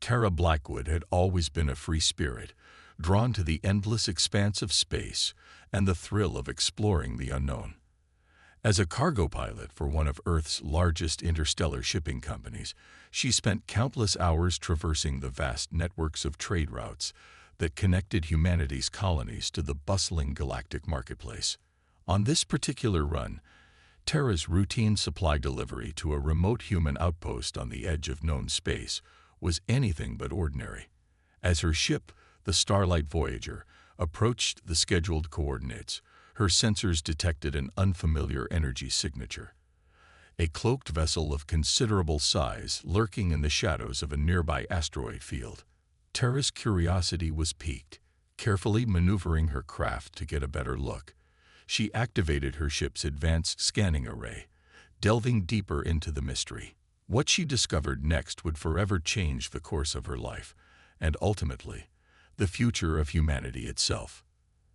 Tara Blackwood had always been a free spirit, drawn to the endless expanse of space and the thrill of exploring the unknown. As a cargo pilot for one of Earth's largest interstellar shipping companies, she spent countless hours traversing the vast networks of trade routes that connected humanity's colonies to the bustling galactic marketplace. On this particular run, Tara's routine supply delivery to a remote human outpost on the edge of known space was anything but ordinary. As her ship, the Starlight Voyager, approached the scheduled coordinates, her sensors detected an unfamiliar energy signature. A cloaked vessel of considerable size lurking in the shadows of a nearby asteroid field. Tara's curiosity was piqued. Carefully maneuvering her craft to get a better look, she activated her ship's advanced scanning array, delving deeper into the mystery. What she discovered next would forever change the course of her life, and ultimately, the future of humanity itself.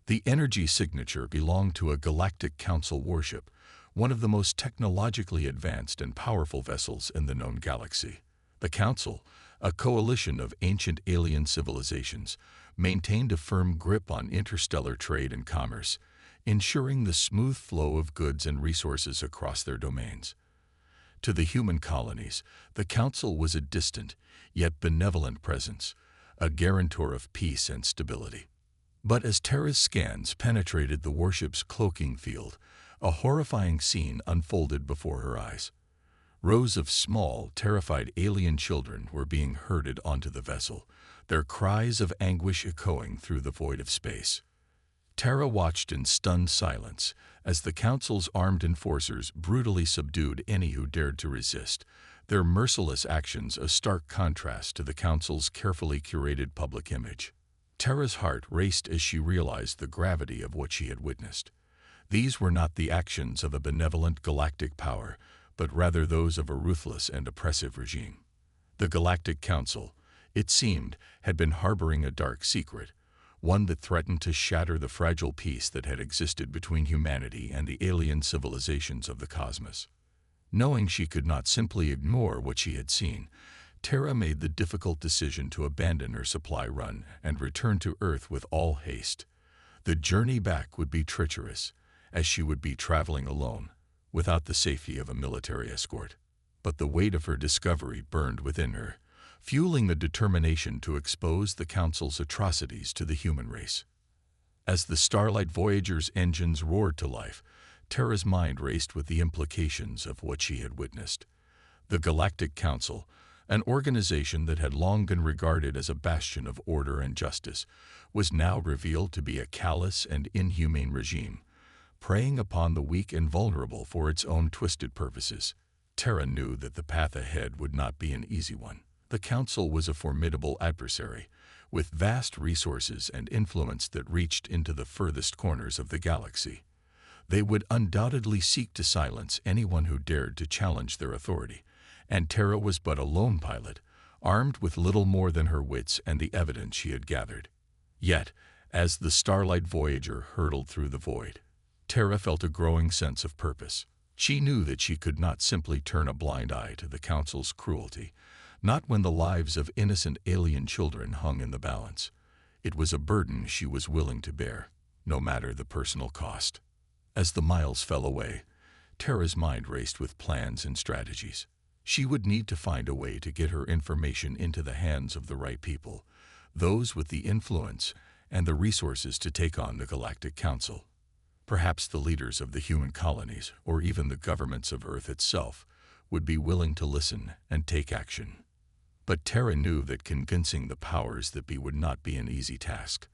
The energy signature belonged to a Galactic Council warship, one of the most technologically advanced and powerful vessels in the known galaxy. The Council, a coalition of ancient alien civilizations, maintained a firm grip on interstellar trade and commerce, ensuring the smooth flow of goods and resources across their domains. To the human colonies, the Council was a distant, yet benevolent presence, a guarantor of peace and stability. But as Tara's scans penetrated the warship's cloaking field, a horrifying scene unfolded before her eyes. Rows of small, terrified alien children were being herded onto the vessel, their cries of anguish echoing through the void of space. Tara watched in stunned silence as the Council's armed enforcers brutally subdued any who dared to resist, their merciless actions a stark contrast to the Council's carefully curated public image. Tara's heart raced as she realized the gravity of what she had witnessed. These were not the actions of a benevolent galactic power, but rather those of a ruthless and oppressive regime. The Galactic Council, it seemed, had been harboring a dark secret, one that threatened to shatter the fragile peace that had existed between humanity and the alien civilizations of the cosmos. Knowing she could not simply ignore what she had seen, Tara made the difficult decision to abandon her supply run and return to Earth with all haste. The journey back would be treacherous, as she would be traveling alone, without the safety of a military escort. But the weight of her discovery burned within her, fueling the determination to expose the Council's atrocities to the human race. As the Starlight Voyager's engines roared to life, Tara's mind raced with the implications of what she had witnessed. The Galactic Council, an organization that had long been regarded as a bastion of order and justice, was now revealed to be a callous and inhumane regime, preying upon the weak and vulnerable for its own twisted purposes. Tara knew that the path ahead would not be an easy one. The Council was a formidable adversary, with vast resources and influence that reached into the furthest corners of the galaxy. They would undoubtedly seek to silence anyone who dared to challenge their authority, and Tara was but a lone pilot, armed with little more than her wits and the evidence she had gathered. Yet, as the Starlight Voyager hurtled through the void, Tara felt a growing sense of purpose. She knew that she could not simply turn a blind eye to the Council's cruelty, not when the lives of innocent alien children hung in the balance. It was a burden she was willing to bear, no matter the personal cost. As the miles fell away, Tara's mind raced with plans and strategies. She would need to find a way to get her information into the hands of the right people, those with the influence and the resources to take on the Galactic Council. Perhaps the leaders of the human colonies, or even the governments of Earth itself, would be willing to listen and take action. But Tara knew that convincing the powers that be would not be an easy task.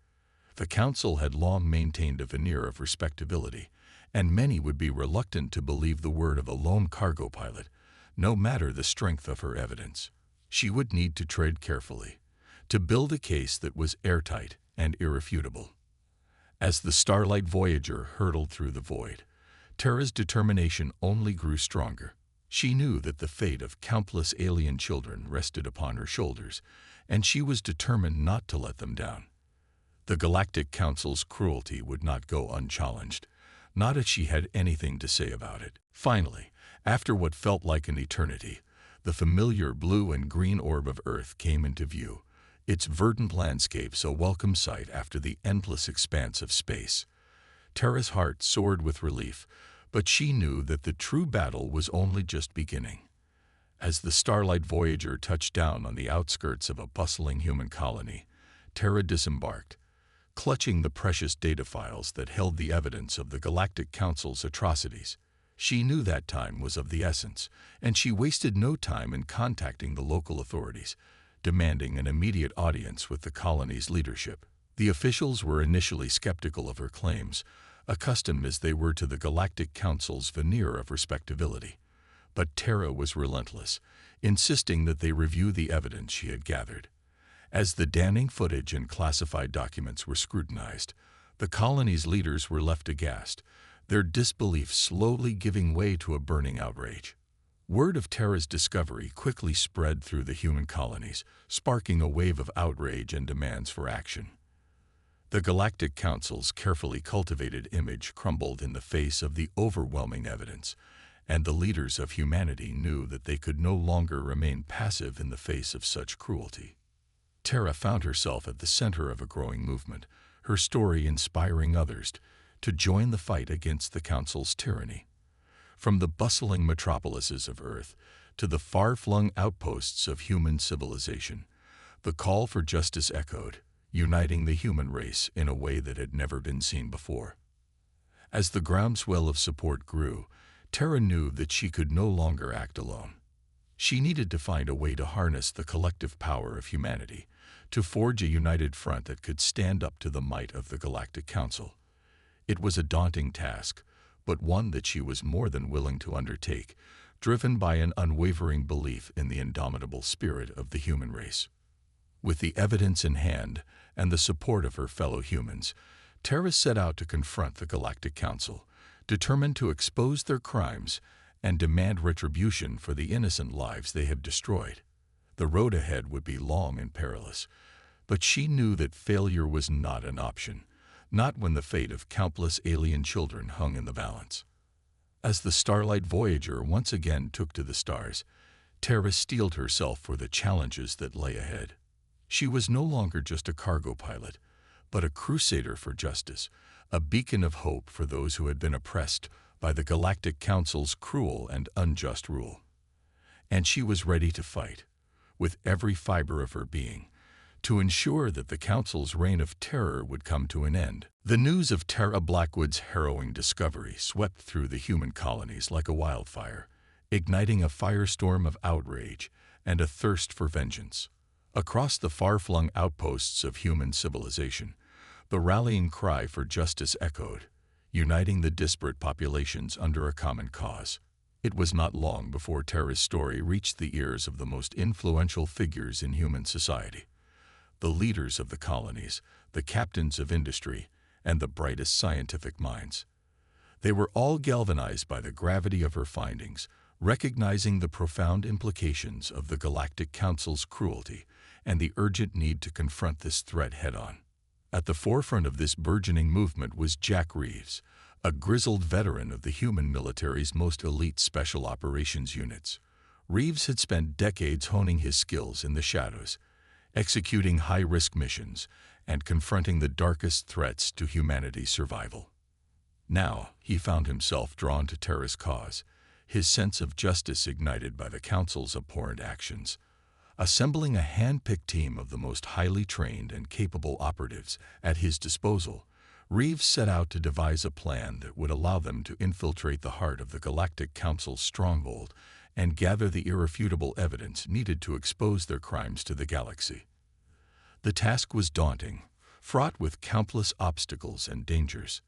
The Council had long maintained a veneer of respectability, and many would be reluctant to believe the word of a lone cargo pilot, no matter the strength of her evidence. She would need to tread carefully, to build a case that was airtight and irrefutable. As the Starlight Voyager hurtled through the void, Tara's determination only grew stronger. She knew that the fate of countless alien children rested upon her shoulders, and she was determined not to let them down. The Galactic Council's cruelty would not go unchallenged, not if she had anything to say about it. Finally, after what felt like an eternity, The familiar blue and green orb of Earth came into view, its verdant landscapes a welcome sight after the endless expanse of space. Tara's heart soared with relief, but she knew that the true battle was only just beginning. As the Starlight Voyager touched down on the outskirts of a bustling human colony, Tara disembarked, clutching the precious data files that held the evidence of the Galactic Council's atrocities. She knew that time was of the essence, and she wasted no time in contacting the local authorities, demanding an immediate audience with the colony's leadership. The officials were initially skeptical of her claims, accustomed as they were to the Galactic Council's veneer of respectability. But Tara was relentless, insisting that they review the evidence she had gathered. As the damning footage and classified documents were scrutinized, the colony's leaders were left aghast, their disbelief slowly giving way to a burning outrage. Word of Tara's discovery quickly spread through the human colonies, sparking a wave of outrage and demands for action. The Galactic Council's carefully cultivated image crumbled in the face of the overwhelming evidence, and the leaders of humanity knew that they could no longer remain passive in the face of such cruelty. Tara found herself at the center of a growing movement, her story inspiring others to join the fight against the Council's tyranny. From the bustling metropolises of Earth to the far-flung outposts of human civilization, the call for justice echoed, uniting the human race in a way that had never been seen before. As the groundswell of support grew, Tara knew that she could no longer act alone. She needed to find a way to harness the collective power of humanity, to forge a united front that could stand up to the might of the Galactic Council. It was a daunting task, but one that she was more than willing to undertake, driven by an unwavering belief in the indomitable spirit of the human race. With the evidence in hand and the support of her fellow humans, Tara set out to confront the Galactic Council, determined to expose their crimes and demand retribution for the innocent lives they have destroyed. The road ahead would be long and perilous, but she knew that failure was not an option, not when the fate of countless alien children hung in the balance. As the Starlight Voyager once again took to the stars, Tara steeled herself for the challenges that lay ahead. She was no longer just a cargo pilot, but a crusader for justice, a beacon of hope for those who had been oppressed by the Galactic Council's cruel and unjust rule. And she was ready to fight, with every fiber of her being, to ensure that the Council's reign of terror would come to an end. The news of Tara Blackwood's harrowing discovery swept through the human colonies like a wildfire, igniting a firestorm of outrage and a thirst for vengeance. Across the far-flung outposts of human civilization, the rallying cry for justice echoed, uniting the disparate populations under a common cause. It was not long before Tara's story reached the ears of the most influential figures in human society. The leaders of the colonies, the captains of industry, and the brightest scientific minds. They were all galvanized by the gravity of her findings, recognizing the profound implications of the Galactic Council's cruelty and the urgent need to confront this threat head-on. At the forefront of this burgeoning movement was Jack Reeves, a grizzled veteran of the human military's most elite special operations units. Reeves had spent decades honing his skills in the shadows, executing high-risk missions and confronting the darkest threats to humanity's survival. Now, he found himself drawn to Tara's cause, his sense of justice ignited by the Council's abhorrent actions. Assembling a hand-picked team of the most highly trained and capable operatives at his disposal, Reeves set out to devise a plan that would allow them to infiltrate the heart of the Galactic Council's stronghold and gather the irrefutable evidence needed to expose their crimes to the galaxy. The task was daunting, fraught with countless obstacles and dangers.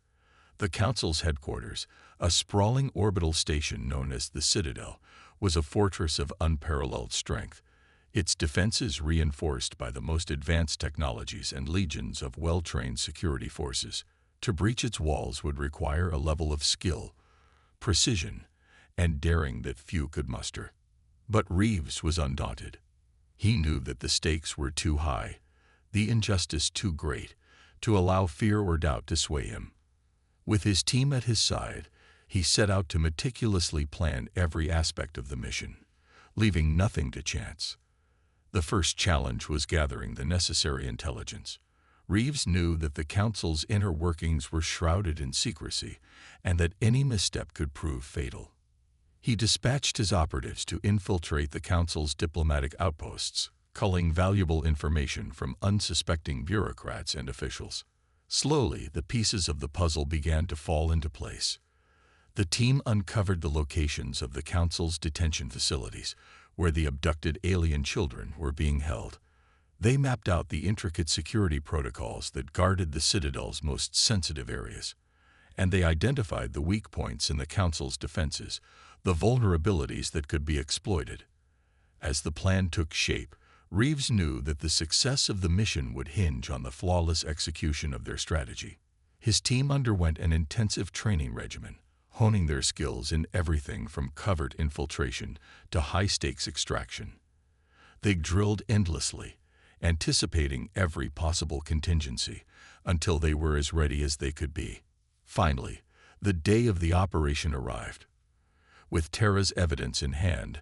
The Council's headquarters, a sprawling orbital station known as the Citadel, was a fortress of unparalleled strength, its defenses reinforced by the most advanced technologies and legions of well-trained security forces. To breach its walls would require a level of skill, precision, and daring that few could muster. But Reeves was undaunted. He knew that the stakes were too high, the injustice too great, to allow fear or doubt to sway him. With his team at his side, he set out to meticulously plan every aspect of the mission, leaving nothing to chance. The first challenge was gathering the necessary intelligence. Reeves knew that the Council's inner workings were shrouded in secrecy and that any misstep could prove fatal. He dispatched his operatives to infiltrate the Council's diplomatic outposts, culling valuable information from unsuspecting bureaucrats and officials. Slowly, the pieces of the puzzle began to fall into place. The team uncovered the locations of the Council's detention facilities, where the abducted alien children were being held. They mapped out the intricate security protocols that guarded the Citadel's most sensitive areas, and they identified the weak points in the Council's defenses, the vulnerabilities that could be exploited. As the plan took shape, Reeves knew that the success of the mission would hinge on the flawless execution of their strategy. His team underwent an intensive training regimen, honing their skills in everything from covert infiltration to high-stakes extraction. They drilled endlessly, anticipating every possible contingency, until they were as ready as they could be. Finally, the day of the operation arrived. With Terra's evidence in hand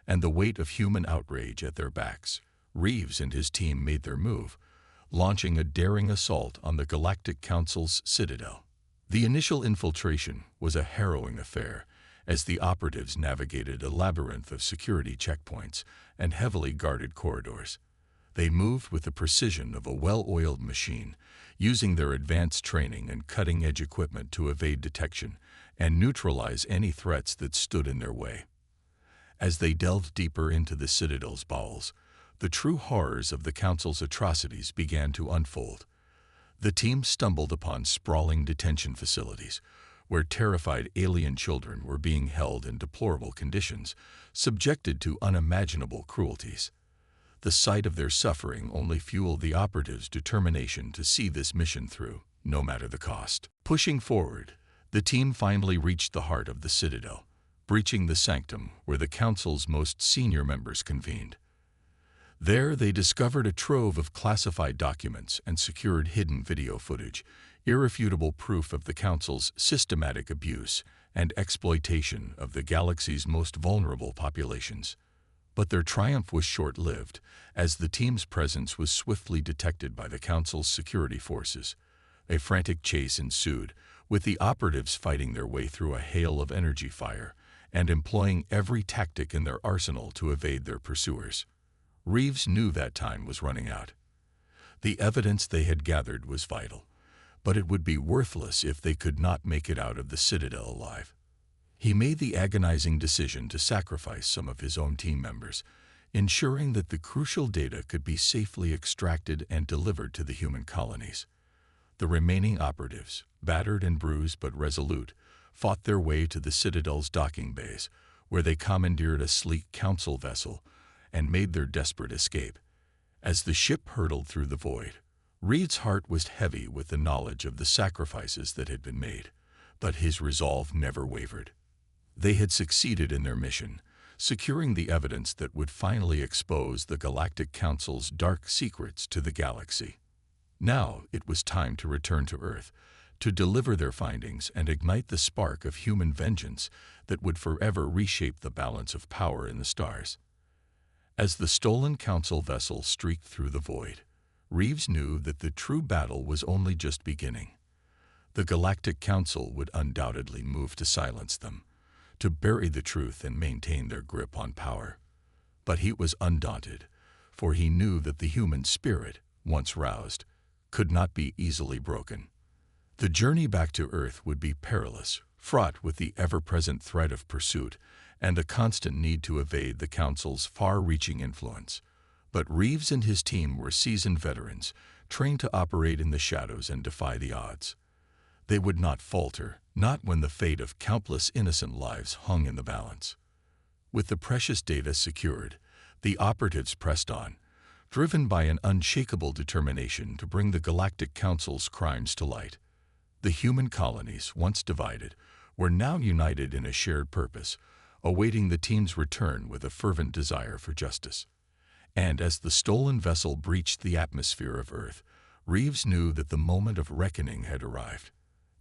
and the weight of human outrage at their backs, Reeves and his team made their move, launching a daring assault on the Galactic Council's citadel. The initial infiltration was a harrowing affair, as the operatives navigated a labyrinth of security checkpoints and heavily guarded corridors. They moved with the precision of a well-oiled machine, using their advanced training and cutting-edge equipment to evade detection and neutralize any threats that stood in their way. As they delved deeper into the Citadel's bowels, the true horrors of the Council's atrocities began to unfold. The team stumbled upon sprawling detention facilities, where terrified alien children were being held in deplorable conditions, subjected to unimaginable cruelties. The sight of their suffering only fueled the operatives' determination to see this mission through, no matter the cost. Pushing forward, the team finally reached the heart of the Citadel, breaching the sanctum where the Council's most senior members convened. There, they discovered a trove of classified documents and secured hidden video footage, irrefutable proof of the Council's systematic abuse and exploitation of the galaxy's most vulnerable populations. But their triumph was short-lived, as the team's presence was swiftly detected by the Council's security forces. A frantic chase ensued, with the operatives fighting their way through a hail of energy fire and employing every tactic in their arsenal to evade their pursuers. Reeves knew that time was running out. The evidence they had gathered was vital, but it would be worthless if they could not make it out of the Citadel alive. He made the agonizing decision to sacrifice some of his own team members, ensuring that the crucial data could be safely extracted and delivered to the human colonies. The remaining operatives, battered and bruised but resolute, fought their way to the Citadel's docking bays, where they commandeered a sleek Council vessel and made their desperate escape. As the ship hurtled through the void, Reed's heart was heavy with the knowledge of the sacrifices that had been made, but his resolve never wavered. They had succeeded in their mission, securing the evidence that would finally expose the Galactic Council's dark secrets to the galaxy. Now it was time to return to Earth, to deliver their findings and ignite the spark of human vengeance that would forever reshape the balance of power in the stars. As the stolen Council vessel streaked through the void, Reeves knew that the true battle was only just beginning. The Galactic Council would undoubtedly move to silence them, to bury the truth and maintain their grip on power. But he was undaunted, for he knew that the human spirit, once roused, could not be easily broken. The journey back to Earth would be perilous, fraught with the ever-present threat of pursuit and the constant need to evade the Council's far-reaching influence. But Reeves and his team were seasoned veterans, trained to operate in the shadows and defy the odds. They would not falter, not when the fate of countless innocent lives hung in the balance. With the precious data secured, the operatives pressed on, driven by an unshakable determination to bring the Galactic Council's crimes to light. The human colonies, once divided, were now united in a shared purpose, awaiting the team's return with a fervent desire for justice. And as the stolen vessel breached the atmosphere of Earth, Reeves knew that the moment of reckoning had arrived.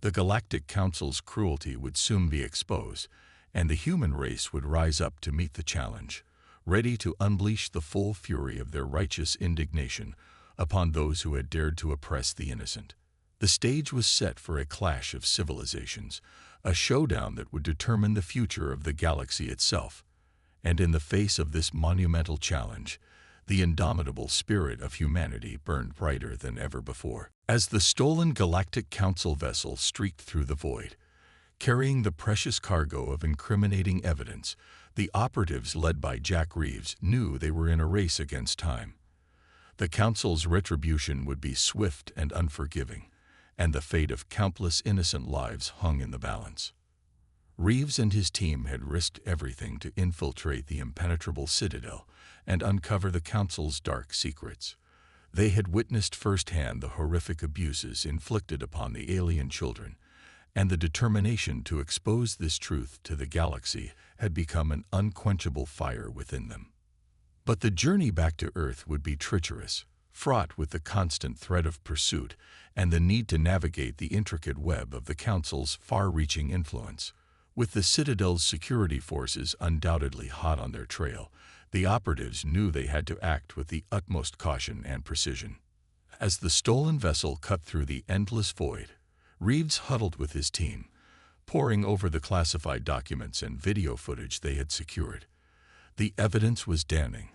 The Galactic Council's cruelty would soon be exposed, and the human race would rise up to meet the challenge, ready to unleash the full fury of their righteous indignation upon those who had dared to oppress the innocent. The stage was set for a clash of civilizations, a showdown that would determine the future of the galaxy itself. And in the face of this monumental challenge, the indomitable spirit of humanity burned brighter than ever before. As the stolen Galactic Council vessel streaked through the void, carrying the precious cargo of incriminating evidence, the operatives led by Jack Reeves knew they were in a race against time. The Council's retribution would be swift and unforgiving, and the fate of countless innocent lives hung in the balance. Reeves and his team had risked everything to infiltrate the impenetrable citadel and uncover the Council's dark secrets. They had witnessed firsthand the horrific abuses inflicted upon the alien children, and the determination to expose this truth to the galaxy had become an unquenchable fire within them. But the journey back to Earth would be treacherous, fraught with the constant threat of pursuit and the need to navigate the intricate web of the Council's far-reaching influence. With the Citadel's security forces undoubtedly hot on their trail, the operatives knew they had to act with the utmost caution and precision. As the stolen vessel cut through the endless void, Reeves huddled with his team, poring over the classified documents and video footage they had secured. The evidence was damning,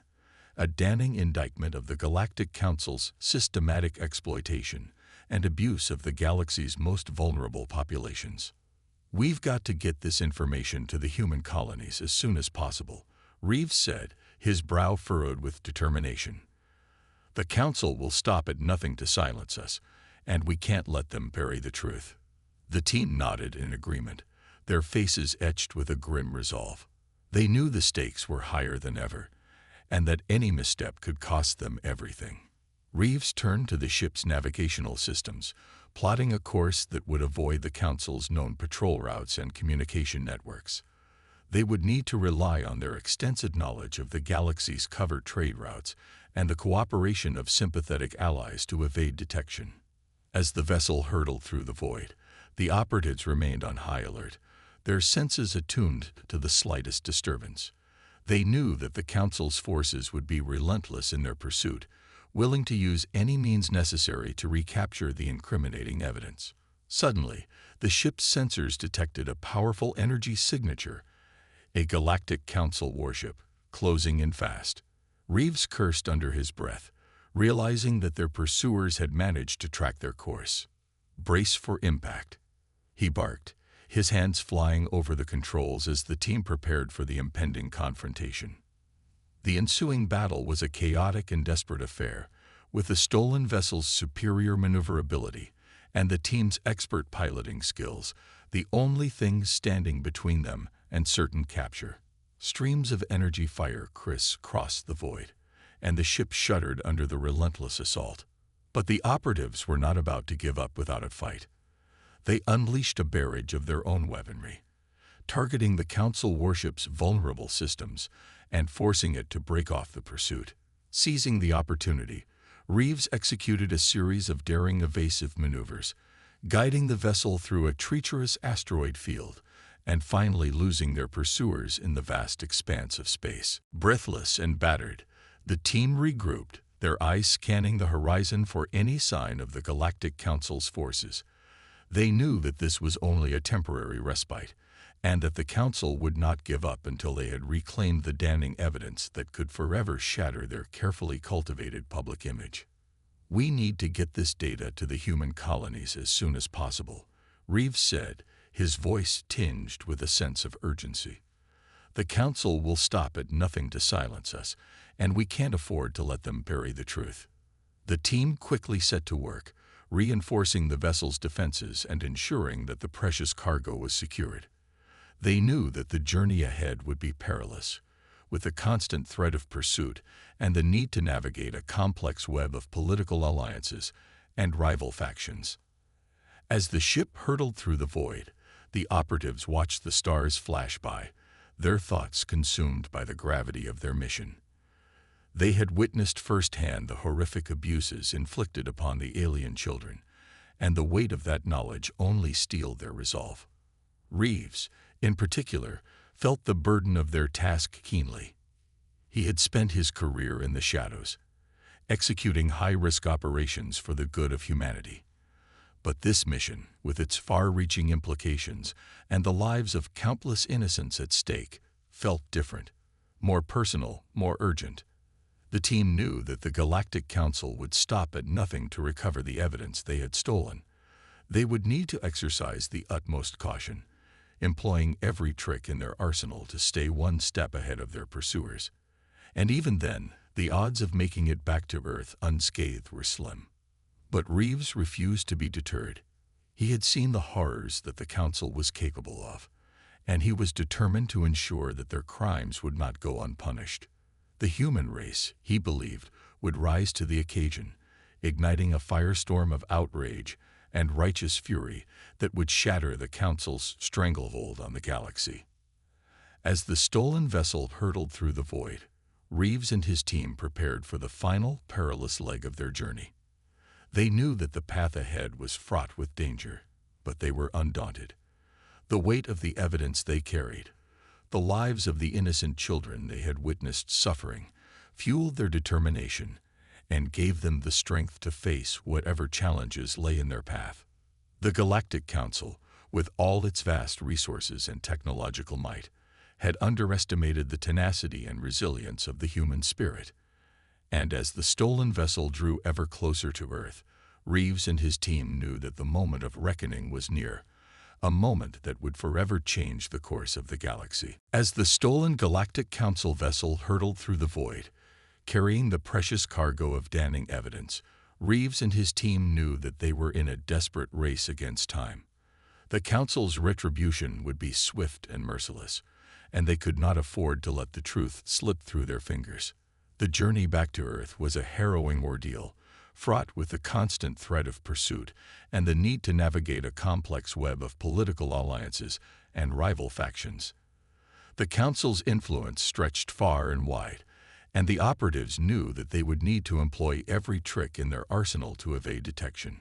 a damning indictment of the Galactic Council's systematic exploitation and abuse of the galaxy's most vulnerable populations. "We've got to get this information to the human colonies as soon as possible," Reeves said, his brow furrowed with determination. "The Council will stop at nothing to silence us, and we can't let them bury the truth." The team nodded in agreement, their faces etched with a grim resolve. They knew the stakes were higher than ever, and that any misstep could cost them everything. Reeves turned to the ship's navigational systems, plotting a course that would avoid the Council's known patrol routes and communication networks. They would need to rely on their extensive knowledge of the galaxy's covert trade routes and the cooperation of sympathetic allies to evade detection. As the vessel hurtled through the void, the operatives remained on high alert, their senses attuned to the slightest disturbance. They knew that the Council's forces would be relentless in their pursuit, willing to use any means necessary to recapture the incriminating evidence. Suddenly, the ship's sensors detected a powerful energy signature, a Galactic Council warship, closing in fast. Reeves cursed under his breath, realizing that their pursuers had managed to track their course. "Brace for impact," he barked, his hands flying over the controls as the team prepared for the impending confrontation. The ensuing battle was a chaotic and desperate affair, with the stolen vessel's superior maneuverability and the team's expert piloting skills the only things standing between them and certain capture. Streams of energy fire criss-crossed the void, and the ship shuddered under the relentless assault. But the operatives were not about to give up without a fight. They unleashed a barrage of their own weaponry, targeting the Council warship's vulnerable systems and forcing it to break off the pursuit. Seizing the opportunity, Reeves executed a series of daring evasive maneuvers, guiding the vessel through a treacherous asteroid field and finally losing their pursuers in the vast expanse of space. Breathless and battered, the team regrouped, their eyes scanning the horizon for any sign of the Galactic Council's forces. They knew that this was only a temporary respite, and that the Council would not give up until they had reclaimed the damning evidence that could forever shatter their carefully cultivated public image. "We need to get this data to the human colonies as soon as possible," Reeves said, his voice tinged with a sense of urgency. "The Council will stop at nothing to silence us, and we can't afford to let them bury the truth." The team quickly set to work, reinforcing the vessel's defenses and ensuring that the precious cargo was secured. They knew that the journey ahead would be perilous, with the constant threat of pursuit and the need to navigate a complex web of political alliances and rival factions. As the ship hurtled through the void, the operatives watched the stars flash by, their thoughts consumed by the gravity of their mission. They had witnessed firsthand the horrific abuses inflicted upon the alien children, and the weight of that knowledge only steeled their resolve. Reeves, in particular, felt the burden of their task keenly. He had spent his career in the shadows, executing high-risk operations for the good of humanity. But this mission, with its far-reaching implications and the lives of countless innocents at stake, felt different, more personal, more urgent. The team knew that the Galactic Council would stop at nothing to recover the evidence they had stolen. They would need to exercise the utmost caution, employing every trick in their arsenal to stay one step ahead of their pursuers. And even then, the odds of making it back to Earth unscathed were slim. But Reeves refused to be deterred. He had seen the horrors that the Council was capable of, and he was determined to ensure that their crimes would not go unpunished. The human race, he believed, would rise to the occasion, igniting a firestorm of outrage and righteous fury that would shatter the Council's stranglehold on the galaxy. As the stolen vessel hurtled through the void, Reeves and his team prepared for the final perilous leg of their journey. They knew that the path ahead was fraught with danger, but they were undaunted. The weight of the evidence they carried, the lives of the innocent children they had witnessed suffering, fueled their determination and gave them the strength to face whatever challenges lay in their path. The Galactic Council, with all its vast resources and technological might, had underestimated the tenacity and resilience of the human spirit. And as the stolen vessel drew ever closer to Earth, Reeves and his team knew that the moment of reckoning was near, a moment that would forever change the course of the galaxy. As the stolen Galactic Council vessel hurtled through the void, carrying the precious cargo of damning evidence, Reeves and his team knew that they were in a desperate race against time. The Council's retribution would be swift and merciless, and they could not afford to let the truth slip through their fingers. The journey back to Earth was a harrowing ordeal, fraught with the constant threat of pursuit and the need to navigate a complex web of political alliances and rival factions. The Council's influence stretched far and wide, and the operatives knew that they would need to employ every trick in their arsenal to evade detection.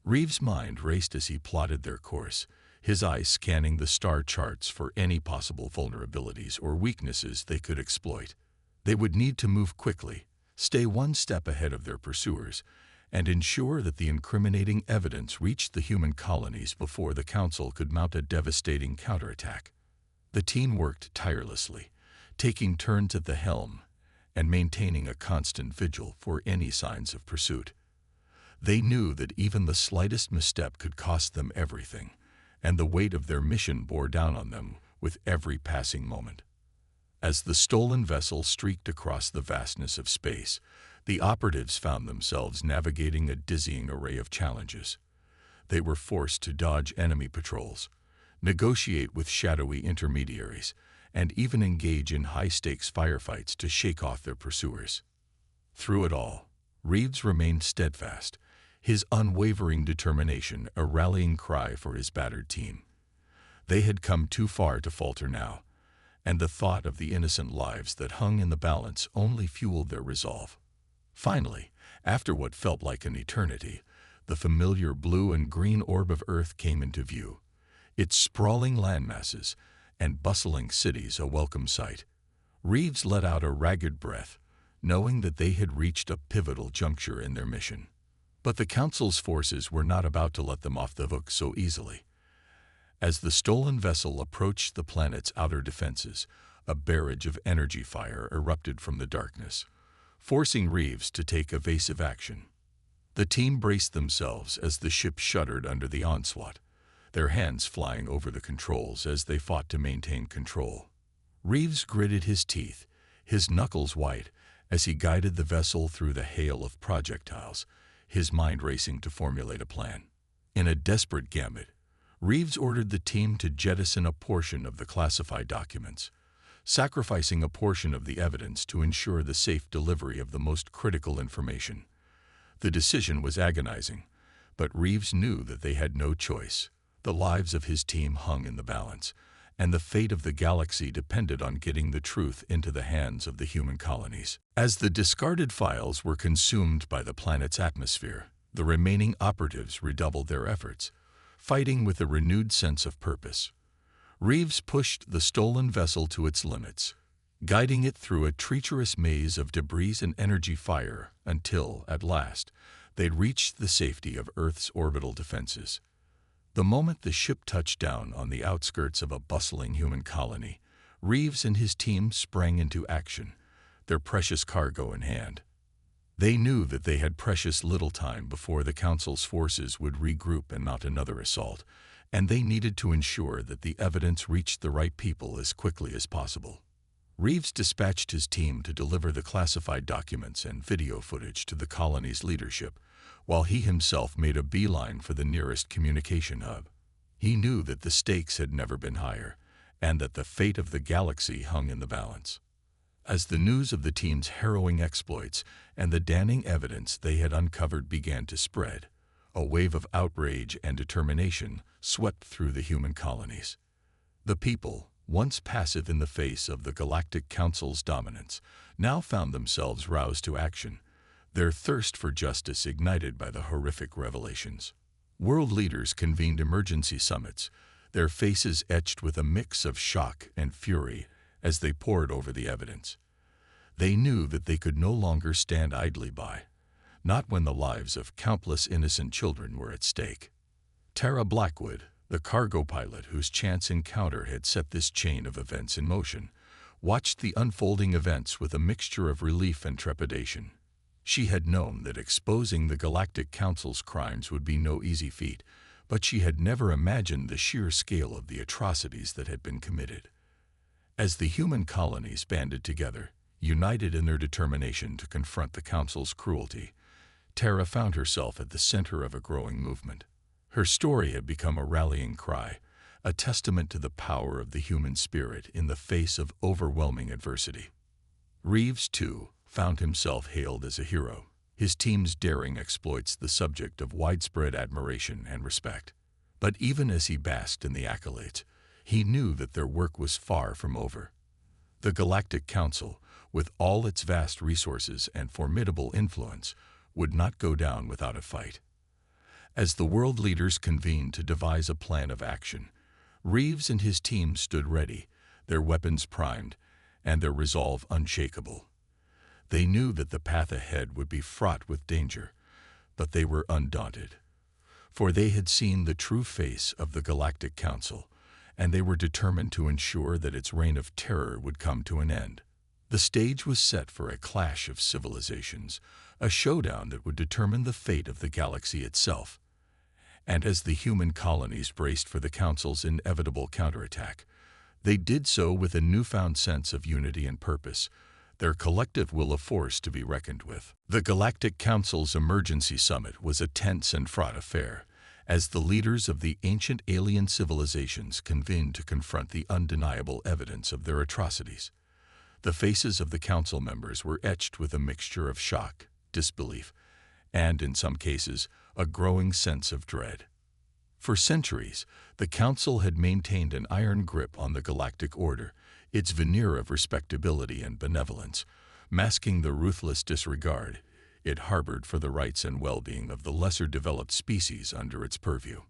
Reeves' mind raced as he plotted their course, his eyes scanning the star charts for any possible vulnerabilities or weaknesses they could exploit. They would need to move quickly, stay one step ahead of their pursuers, and ensure that the incriminating evidence reached the human colonies before the Council could mount a devastating counterattack. The team worked tirelessly, taking turns at the helm and maintaining a constant vigil for any signs of pursuit. They knew that even the slightest misstep could cost them everything, and the weight of their mission bore down on them with every passing moment. As the stolen vessel streaked across the vastness of space, the operatives found themselves navigating a dizzying array of challenges. They were forced to dodge enemy patrols, negotiate with shadowy intermediaries, and even engage in high-stakes firefights to shake off their pursuers. Through it all, Reeves remained steadfast, his unwavering determination a rallying cry for his battered team. They had come too far to falter now, and the thought of the innocent lives that hung in the balance only fueled their resolve. Finally, after what felt like an eternity, the familiar blue and green orb of Earth came into view, its sprawling landmasses and bustling cities a welcome sight. Reeves let out a ragged breath, knowing that they had reached a pivotal juncture in their mission. But the Council's forces were not about to let them off the hook so easily. As the stolen vessel approached the planet's outer defenses, a barrage of energy fire erupted from the darkness, forcing Reeves to take evasive action. The team braced themselves as the ship shuddered under the onslaught, their hands flying over the controls as they fought to maintain control. Reeves gritted his teeth, his knuckles white, as he guided the vessel through the hail of projectiles, his mind racing to formulate a plan. In a desperate gambit, Reeves ordered the team to jettison a portion of the classified documents, sacrificing a portion of the evidence to ensure the safe delivery of the most critical information. The decision was agonizing, but Reeves knew that they had no choice. The lives of his team hung in the balance, and the fate of the galaxy depended on getting the truth into the hands of the human colonies. As the discarded files were consumed by the planet's atmosphere, the remaining operatives redoubled their efforts, fighting with a renewed sense of purpose. Reeves pushed the stolen vessel to its limits, guiding it through a treacherous maze of debris and energy fire until, at last, they'd reached the safety of Earth's orbital defenses. The moment the ship touched down on the outskirts of a bustling human colony, Reeves and his team sprang into action, their precious cargo in hand. They knew that they had precious little time before the Council's forces would regroup and mount another assault, and they needed to ensure that the evidence reached the right people as quickly as possible. Reeves dispatched his team to deliver the classified documents and video footage to the colony's leadership, while he himself made a beeline for the nearest communication hub. He knew that the stakes had never been higher, and that the fate of the galaxy hung in the balance. As the news of the team's harrowing exploits and the damning evidence they had uncovered began to spread, a wave of outrage and determination swept through the human colonies. The people, once passive in the face of the Galactic Council's dominance, now found themselves roused to action, their thirst for justice ignited by the horrific revelations. World leaders convened emergency summits, their faces etched with a mix of shock and fury as they pored over the evidence. They knew that they could no longer stand idly by, not when the lives of countless innocent children were at stake. Tara Blackwood, the cargo pilot whose chance encounter had set this chain of events in motion, watched the unfolding events with a mixture of relief and trepidation. She had known that exposing the Galactic Council's crimes would be no easy feat, but she had never imagined the sheer scale of the atrocities that had been committed. As the human colonies banded together, united in their determination to confront the Council's cruelty, Tara found herself at the center of a growing movement. Her story had become a rallying cry, a testament to the power of the human spirit in the face of overwhelming adversity. Reeves, too, found himself hailed as a hero, his team's daring exploits the subject of widespread admiration and respect. But even as he basked in the accolades, he knew that their work was far from over. The Galactic Council, with all its vast resources and formidable influence, would not go down without a fight. As the world leaders convened to devise a plan of action, Reeves and his team stood ready, their weapons primed, and their resolve unshakable. They knew that the path ahead would be fraught with danger, but they were undaunted. For they had seen the true face of the Galactic Council, and they were determined to ensure that its reign of terror would come to an end. The stage was set for a clash of civilizations, a showdown that would determine the fate of the galaxy itself. And as the human colonies braced for the Council's inevitable counterattack, they did so with a newfound sense of unity and purpose, their collective will of force to be reckoned with. The Galactic Council's emergency summit was a tense and fraught affair, as the leaders of the ancient alien civilizations convened to confront the undeniable evidence of their atrocities. The faces of the Council members were etched with a mixture of shock, disbelief, and, in some cases, a growing sense of dread. For centuries, the Council had maintained an iron grip on the galactic order, its veneer of respectability and benevolence, masking the ruthless disregard it harbored for the rights and well-being of the lesser-developed species under its purview.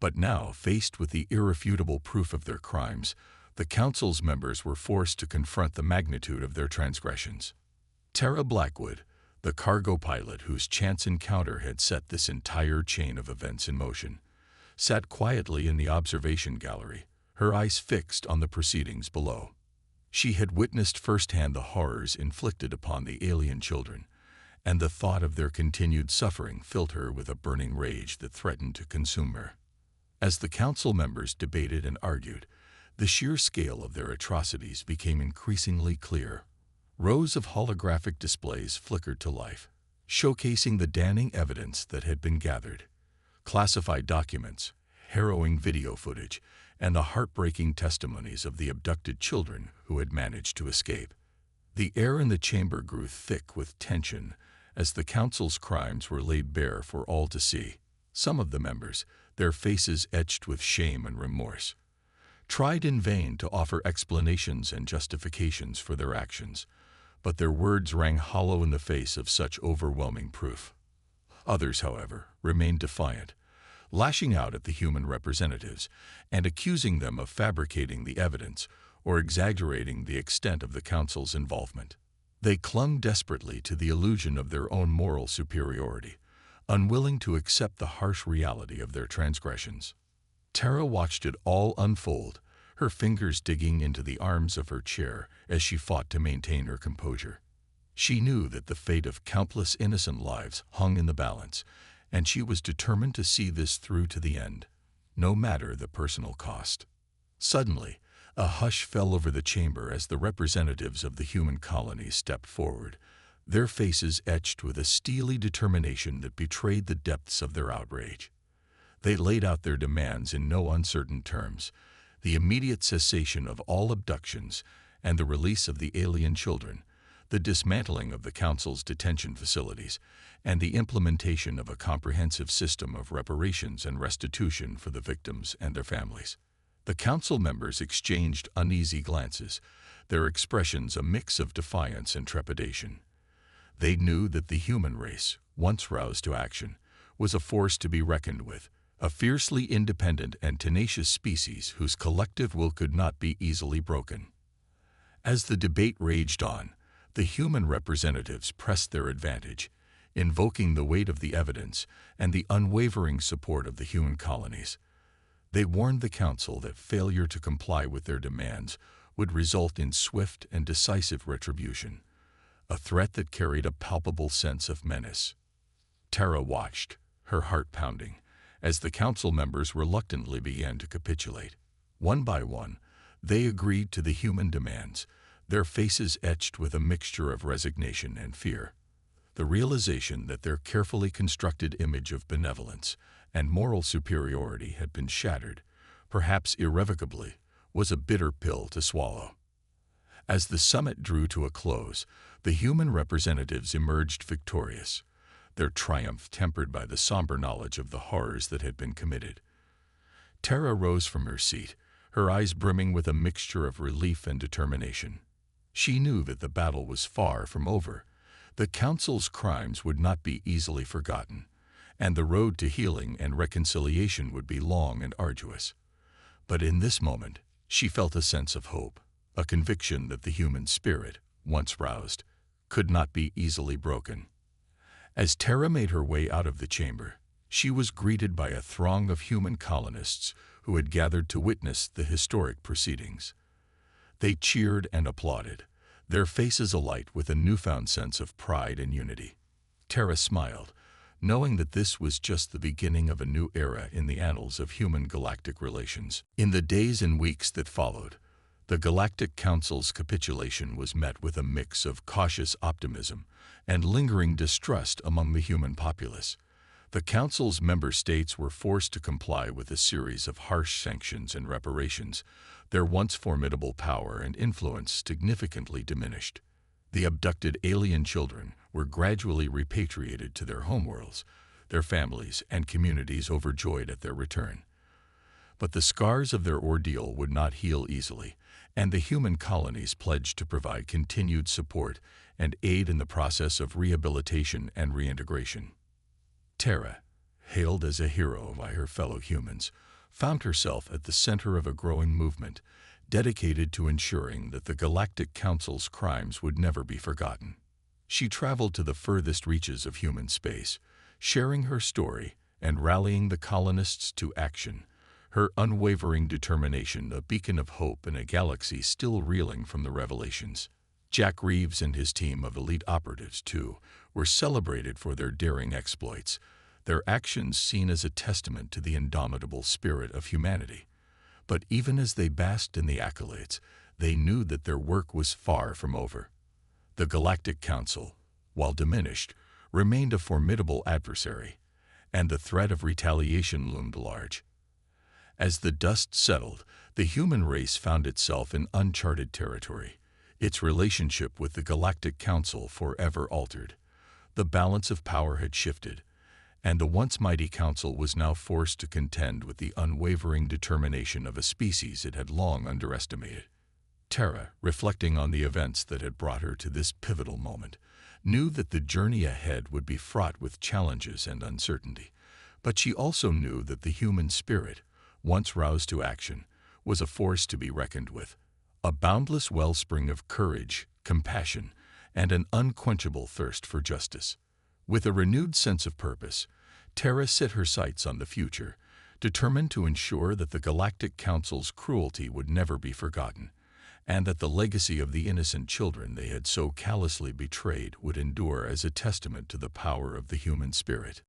But now, faced with the irrefutable proof of their crimes, the Council's members were forced to confront the magnitude of their transgressions. Tara Blackwood, the cargo pilot whose chance encounter had set this entire chain of events in motion, sat quietly in the observation gallery, her eyes fixed on the proceedings below. She had witnessed firsthand the horrors inflicted upon the alien children, and the thought of their continued suffering filled her with a burning rage that threatened to consume her. As the Council members debated and argued, the sheer scale of their atrocities became increasingly clear. Rows of holographic displays flickered to life, showcasing the damning evidence that had been gathered. Classified documents, harrowing video footage, and the heartbreaking testimonies of the abducted children who had managed to escape. The air in the chamber grew thick with tension as the Council's crimes were laid bare for all to see. Some of the members, their faces etched with shame and remorse, tried in vain to offer explanations and justifications for their actions, but their words rang hollow in the face of such overwhelming proof. Others, however, remained defiant, lashing out at the human representatives and accusing them of fabricating the evidence or exaggerating the extent of the Council's involvement. They clung desperately to the illusion of their own moral superiority, unwilling to accept the harsh reality of their transgressions. Tara watched it all unfold, her fingers digging into the arms of her chair as she fought to maintain her composure. She knew that the fate of countless innocent lives hung in the balance, and she was determined to see this through to the end, no matter the personal cost. Suddenly, a hush fell over the chamber as the representatives of the human colony stepped forward, their faces etched with a steely determination that betrayed the depths of their outrage. They laid out their demands in no uncertain terms: the immediate cessation of all abductions and the release of the alien children, the dismantling of the Council's detention facilities, and the implementation of a comprehensive system of reparations and restitution for the victims and their families. The Council members exchanged uneasy glances, their expressions a mix of defiance and trepidation. They knew that the human race, once roused to action, was a force to be reckoned with, a fiercely independent and tenacious species whose collective will could not be easily broken. As the debate raged on, the human representatives pressed their advantage, invoking the weight of the evidence and the unwavering support of the human colonies. They warned the Council that failure to comply with their demands would result in swift and decisive retribution, a threat that carried a palpable sense of menace. Tara watched, her heart pounding, as the Council members reluctantly began to capitulate. One by one, they agreed to the human demands, their faces etched with a mixture of resignation and fear. The realization that their carefully constructed image of benevolence and moral superiority had been shattered, perhaps irrevocably, was a bitter pill to swallow. As the summit drew to a close, the human representatives emerged victorious, their triumph tempered by the somber knowledge of the horrors that had been committed. Tara rose from her seat, her eyes brimming with a mixture of relief and determination. She knew that the battle was far from over. The Council's crimes would not be easily forgotten, and the road to healing and reconciliation would be long and arduous. But in this moment, she felt a sense of hope, a conviction that the human spirit, once roused, could not be easily broken. As Tara made her way out of the chamber, she was greeted by a throng of human colonists who had gathered to witness the historic proceedings. They cheered and applauded, their faces alight with a newfound sense of pride and unity. Tara smiled, knowing that this was just the beginning of a new era in the annals of human-galactic relations. In the days and weeks that followed, the Galactic Council's capitulation was met with a mix of cautious optimism and lingering distrust among the human populace. The Council's member states were forced to comply with a series of harsh sanctions and reparations, their once formidable power and influence significantly diminished. The abducted alien children were gradually repatriated to their homeworlds, their families and communities overjoyed at their return. But the scars of their ordeal would not heal easily, and the human colonies pledged to provide continued support and aid in the process of rehabilitation and reintegration. Tara, hailed as a hero by her fellow humans, found herself at the center of a growing movement dedicated to ensuring that the Galactic Council's crimes would never be forgotten. She traveled to the furthest reaches of human space, sharing her story and rallying the colonists to action, her unwavering determination a beacon of hope in a galaxy still reeling from the revelations. Jack Reeves and his team of elite operatives, too, were celebrated for their daring exploits, their actions seen as a testament to the indomitable spirit of humanity. But even as they basked in the accolades, they knew that their work was far from over. The Galactic Council, while diminished, remained a formidable adversary, and the threat of retaliation loomed large. As the dust settled, the human race found itself in uncharted territory, its relationship with the Galactic Council forever altered. The balance of power had shifted, and the once mighty Council was now forced to contend with the unwavering determination of a species it had long underestimated. Tara, reflecting on the events that had brought her to this pivotal moment, knew that the journey ahead would be fraught with challenges and uncertainty, but she also knew that the human spirit, once roused to action, was a force to be reckoned with, a boundless wellspring of courage, compassion, and an unquenchable thirst for justice. With a renewed sense of purpose, Terra set her sights on the future, determined to ensure that the Galactic Council's cruelty would never be forgotten, and that the legacy of the innocent children they had so callously betrayed would endure as a testament to the power of the human spirit.